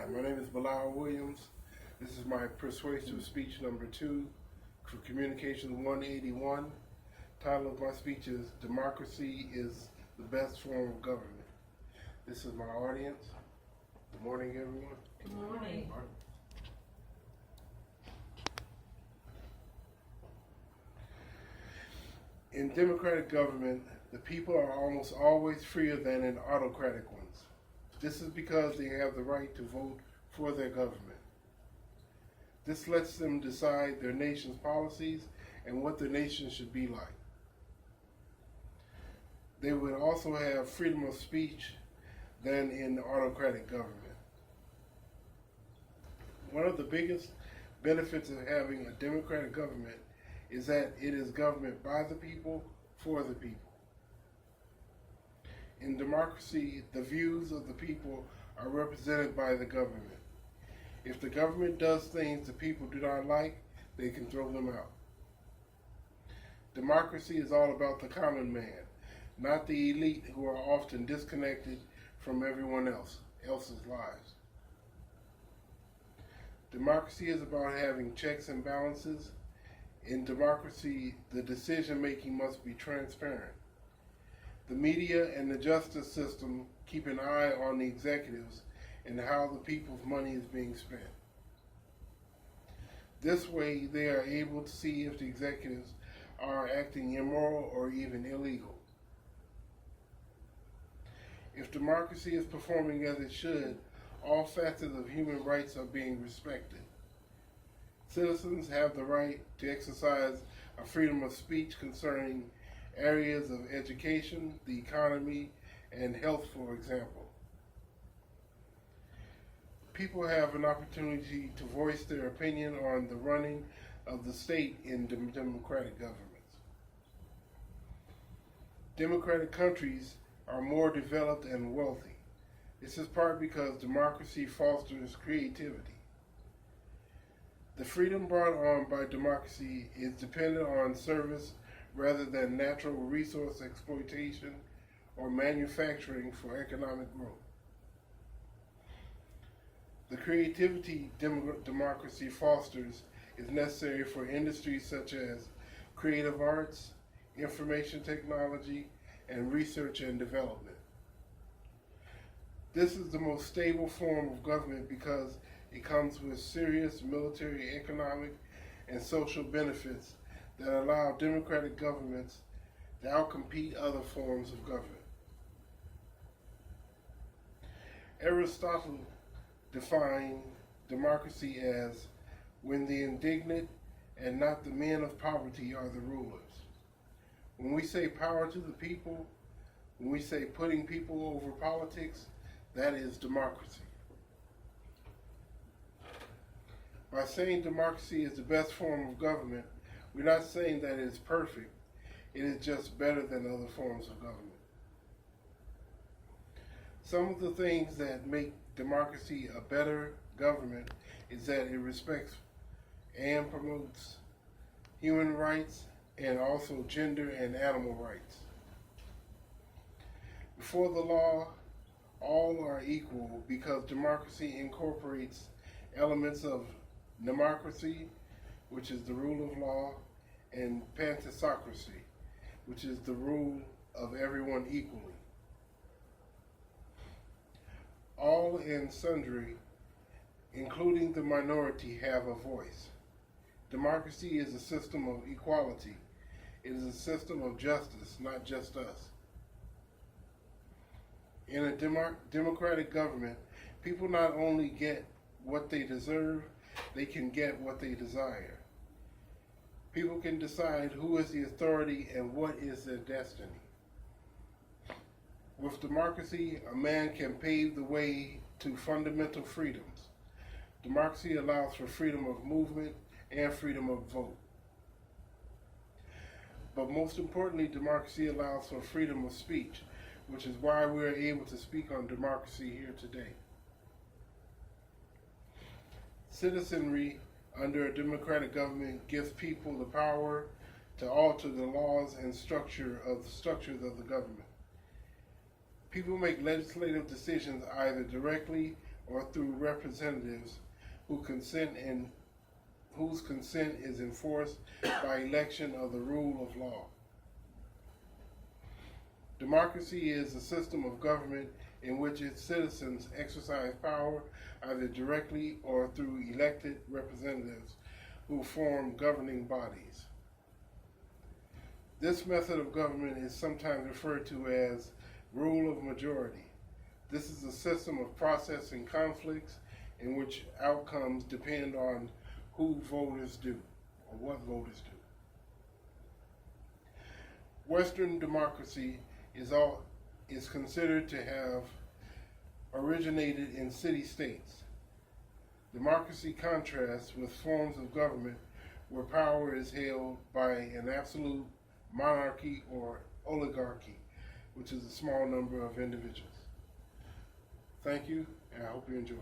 Hi, my name is Bilal Williams. This is my Persuasive Speech number 2 for Communications 181. Title of my speech is Democracy is the Best Form of Government. This is my audience. Good morning, everyone. Good morning. In democratic government, the people are almost always freer than in autocratic ones. This is because they have the right to vote for their government. This lets them decide their nation's policies and what the nation should be like. They would also have freedom of speech than in autocratic government. One of the biggest benefits of having a democratic government is that it is government by the people, for the people. In democracy, the views of the people are represented by the government. If the government does things the people do not like, they can throw them out. Democracy is all about the common man, not the elite who are often disconnected from everyone else's lives. Democracy is about having checks and balances. In democracy, the decision-making must be transparent. The media and the justice system keep an eye on the executives and how the people's money is being spent. This way, they are able to see if the executives are acting immoral or even illegal. If democracy is performing as it should, all facets of human rights are being respected. Citizens have the right to exercise a freedom of speech concerning areas of education, the economy, and health, for example. People have an opportunity to voice their opinion on the running of the state in democratic governments. Democratic countries are more developed and wealthy. This is part because democracy fosters creativity. The freedom brought on by democracy is dependent on service rather than natural resource exploitation or manufacturing for economic growth. The creativity democracy fosters is necessary for industries such as creative arts, information technology, and research and development. This is the most stable form of government because it comes with serious military, economic, and social benefits that allow democratic governments to outcompete other forms of government. Aristotle defined democracy as when the indignant and not the men of poverty are the rulers. When we say power to the people, when we say putting people over politics, that is democracy. By saying democracy is the best form of government, we're not saying that it is perfect. It is just better than other forms of government. Some of the things that make democracy a better government is that it respects and promotes human rights and also gender and animal rights. Before the law, all are equal because democracy incorporates elements of democracy, which is the rule of law, and pantisocracy, which is the rule of everyone equally. All and sundry, including the minority, have a voice. Democracy is a system of equality. It is a system of justice, not just us. In a democratic government, people not only get what they deserve, they can get what they desire. People can decide who is the authority and what is their destiny. With democracy, a man can pave the way to fundamental freedoms. Democracy allows for freedom of movement and freedom of vote. But most importantly, democracy allows for freedom of speech, which is why we are able to speak on democracy here today. Citizenry under a democratic government gives people the power to alter the laws and structures of the government. People make legislative decisions either directly or through representatives whose consent is enforced by election of the rule of law. Democracy is a system of government in which its citizens exercise power either directly or through elected representatives who form governing bodies. This method of government is sometimes referred to as rule of majority. This is a system of processing conflicts in which outcomes depend on who voters do, or what voters do. Western democracy is considered to have originated in city-states. Democracy contrasts with forms of government where power is held by an absolute monarchy or oligarchy, which is a small number of individuals. Thank you, and I hope you enjoy.